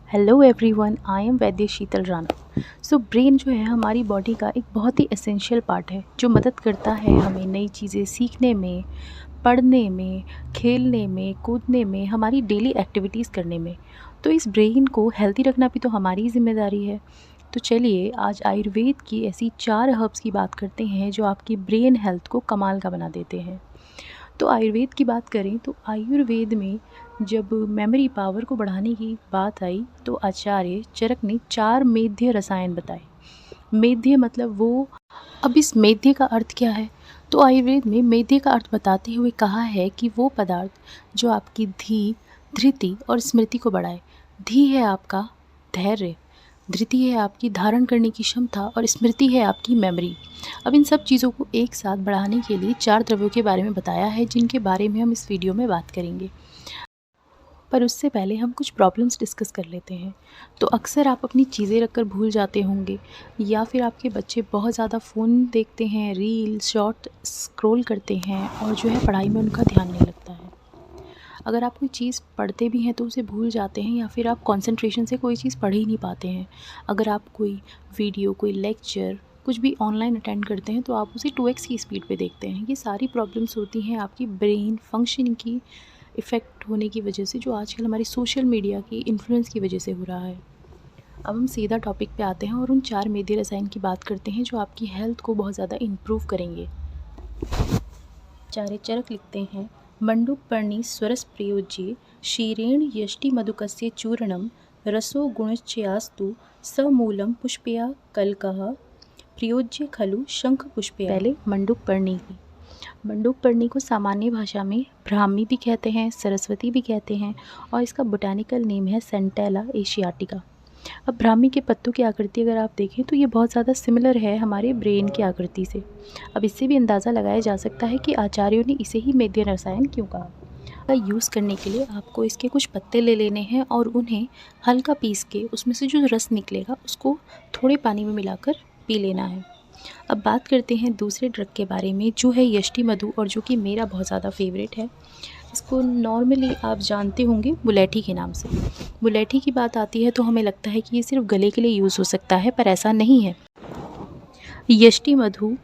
Hello everyone, I am Vaidya Sheetal Rana. So brain जो है हमारी बॉडी का एक बहुत ही एसेंशियल पार्ट है जो मदद करता है हमें नई चीज़ें सीखने में, पढ़ने में, खेलने में, कूदने में, हमारी डेली एक्टिविटीज़ करने में। तो इस ब्रेन को हेल्दी रखना भी तो हमारी ही जिम्मेदारी है। तो चलिए आज आयुर्वेद की ऐसी 4 हर्ब्स की बात करते हैं जो आपकी ब्रेन हेल्थ को कमाल का बना देते हैं। तो आयुर्वेद की बात करें तो आयुर्वेद में जब मेमोरी पावर को बढ़ाने की बात आई तो आचार्य चरक ने 4 मेध्य रसायन बताए। मेध्य मतलब वो। अब इस मेध्य का अर्थ क्या है? तो आयुर्वेद में मेध्य का अर्थ बताते हुए कहा है कि वो पदार्थ जो आपकी धी, धृति और स्मृति को बढ़ाए। धी है आपका धैर्य, धृति है आपकी धारण करने की क्षमता और स्मृति है आपकी मेमोरी। अब इन सब चीज़ों को एक साथ बढ़ाने के लिए 4 द्रव्यों के बारे में बताया है जिनके बारे में हम इस वीडियो में बात करेंगे। पर उससे पहले हम कुछ प्रॉब्लम्स डिस्कस कर लेते हैं। तो अक्सर आप अपनी चीज़ें रखकर भूल जाते होंगे या फिर आपके बच्चे बहुत ज़्यादा फ़ोन देखते हैं, रील शॉर्ट स्क्रॉल करते हैं और जो है पढ़ाई में उनका ध्यान नहीं लगता है। अगर आप कोई चीज़ पढ़ते भी हैं तो उसे भूल जाते हैं या फिर आप कंसंट्रेशन से कोई चीज़ पढ़ ही नहीं पाते हैं। अगर आप कोई वीडियो, कोई लेक्चर, कुछ भी ऑनलाइन अटेंड करते हैं तो आप उसे 2x की स्पीड पे देखते हैं। ये सारी प्रॉब्लम्स होती हैं आपकी ब्रेन फंक्शनिंग की इफ़ेक्ट होने की वजह से, जो आजकल हमारी सोशल मीडिया की इन्फ्लुएंस की वजह से हो रहा है। अब हम सीधा टॉपिक पे आते हैं और उन 4 मेध्य रसायन की बात करते हैं जो आपकी हेल्थ को बहुत ज़्यादा इम्प्रूव करेंगे। आचार्य चरक लिखते हैं, मंडूकपर्णी स्वरस प्रयोज्ये क्षीरेण यष्टि मधुकस्य चूर्णम रसो गुणश्चयास्तु समूलम पुष्पया कल्कः प्रयोज्य खलु शंख पुष्पया। पहले मंडूकपर्णी की। मंडूकपर्णी को सामान्य भाषा में ब्राह्मी भी कहते हैं, सरस्वती भी कहते हैं और इसका बोटानिकल नेम है सेंटेला एशियाटिका। अब ब्राह्मी के पत्तों की आकृति अगर आप देखें तो ये बहुत ज़्यादा सिमिलर है हमारे ब्रेन की आकृति से। अब इससे भी अंदाज़ा लगाया जा सकता है कि आचार्यों ने इसे ही मेध्य रसायन क्यों कहा। का यूज़ करने के लिए आपको इसके कुछ पत्ते ले लेने हैं और उन्हें हल्का पीस के उसमें से जो रस निकलेगा उसको थोड़े पानी में मिलाकर पी लेना है। अब बात करते हैं दूसरे ड्रग के बारे में जो है यष्टि मधु, और जो कि मेरा बहुत ज़्यादा फेवरेट है। इसको नॉर्मली आप जानते होंगे मुलेठी के नाम से। मुलेठी की बात आती है तो हमें लगता है कि ये सिर्फ गले के लिए यूज़ हो सकता है, पर ऐसा नहीं है। यष्टि मधु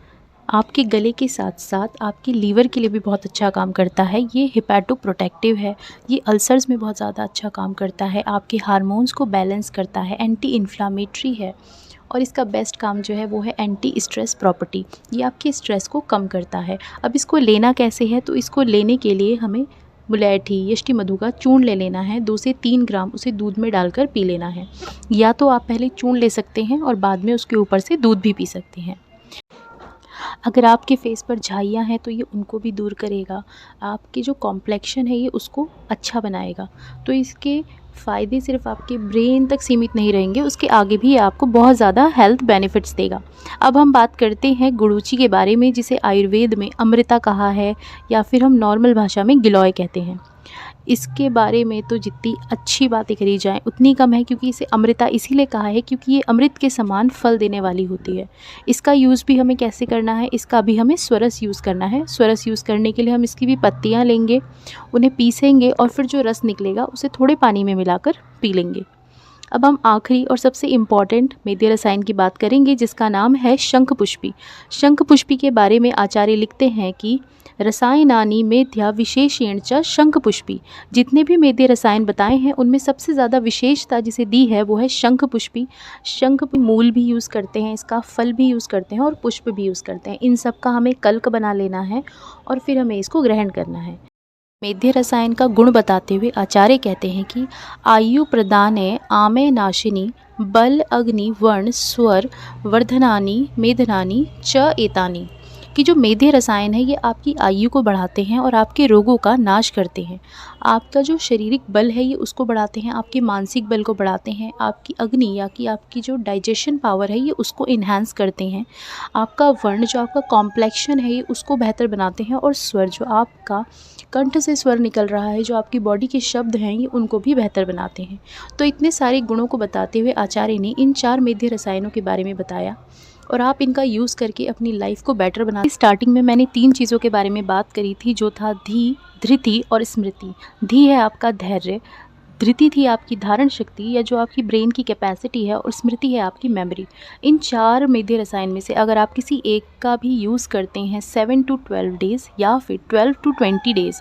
आपके गले के साथ साथ आपके लीवर के लिए भी बहुत अच्छा काम करता है। ये हिपैटो प्रोटेक्टिव है, ये अल्सर्स में बहुत ज़्यादा अच्छा काम करता है, आपके हार्मोन्स को बैलेंस करता है, एंटी इन्फ्लामेटरी है और इसका बेस्ट काम जो है वो है एंटी स्ट्रेस प्रॉपर्टी। ये आपके स्ट्रेस को कम करता है। अब इसको लेना कैसे है? तो इसको लेने के लिए हमें मुलेठी यष्टि मधु का चूर्ण ले लेना है। 2 से 3 ग्राम उसे दूध में डालकर पी लेना है। या तो आप पहले चूर्ण ले सकते हैं और बाद में उसके ऊपर से दूध भी पी सकते हैं। अगर आपके फेस पर झाइयाँ हैं तो ये उनको भी दूर करेगा। आपकी जो कॉम्प्लेक्शन है ये उसको अच्छा बनाएगा। तो इसके फ़ायदे सिर्फ आपके ब्रेन तक सीमित नहीं रहेंगे, उसके आगे भी आपको बहुत ज़्यादा हेल्थ बेनिफिट्स देगा। अब हम बात करते हैं गुड़ूची के बारे में, जिसे आयुर्वेद में अमृता कहा है या फिर हम नॉर्मल भाषा में गिलोय कहते हैं। इसके बारे में तो जितनी अच्छी बातें करी जाएं उतनी कम है, क्योंकि इसे अमृता इसीलिए कहा है क्योंकि ये अमृत के समान फल देने वाली होती है। इसका यूज़ भी हमें कैसे करना है? इसका भी हमें स्वरस यूज़ करना है। स्वरस यूज़ करने के लिए हम इसकी भी पत्तियां लेंगे, उन्हें पीसेंगे और फिर जो रस निकलेगा उसे थोड़े पानी में मिलाकर पी लेंगे। अब हम आखिरी और सबसे इम्पॉर्टेंट मेध्य रसायन की बात करेंगे जिसका नाम है शंख पुष्पी। शंख पुष्पी के बारे में आचार्य लिखते हैं कि रसायनानि मेध्या विशेषेण च शंख पुष्पी। जितने भी मेध्य रसायन बताए हैं उनमें सबसे ज़्यादा विशेषता जिसे दी है वो है शंख पुष्पी। शंख मूल भी यूज़ करते हैं, इसका फल भी यूज़ करते हैं और पुष्प भी यूज़ करते हैं। इन सब का हमें कल्क बना लेना है और फिर हमें इसको ग्रहण करना है। मेध्य रसायन का गुण बताते हुए आचार्य कहते हैं कि आयु प्रदाने आमय नाशिनी बल अग्नि वर्ण स्वर वर्धनानि मेधनानि च एतानि। कि जो मेध्य रसायन है ये आपकी आयु को बढ़ाते हैं और आपके रोगों का नाश करते हैं। आपका जो शारीरिक बल है ये उसको बढ़ाते हैं, आपके मानसिक बल को बढ़ाते हैं, आपकी अग्नि या कि आपकी जो डाइजेशन पावर है ये उसको इन्हांस करते हैं, आपका वर्ण जो आपका कॉम्प्लेक्शन है ये उसको बेहतर बनाते हैं, और स्वर जो आपका कंठ से स्वर निकल रहा है, जो आपकी बॉडी के शब्द हैं ये उनको भी बेहतर बनाते हैं। तो इतने सारे गुणों को बताते हुए आचार्य ने इन 4 मेध्य रसायनों के बारे में बताया और आप इनका यूज़ करके अपनी लाइफ को बेटर बना। स्टार्टिंग में मैंने 3 चीज़ों के बारे में बात करी थी जो था धी, धृति और स्मृति। धी है आपका धैर्य, धृति थी आपकी धारण शक्ति या जो आपकी ब्रेन की कैपेसिटी है, और स्मृति है आपकी मेमोरी। इन 4 मेध्य रसायन में से अगर आप किसी एक का भी यूज़ करते हैं 7 to 12 डेज़ या फिर 12 to 20 डेज़,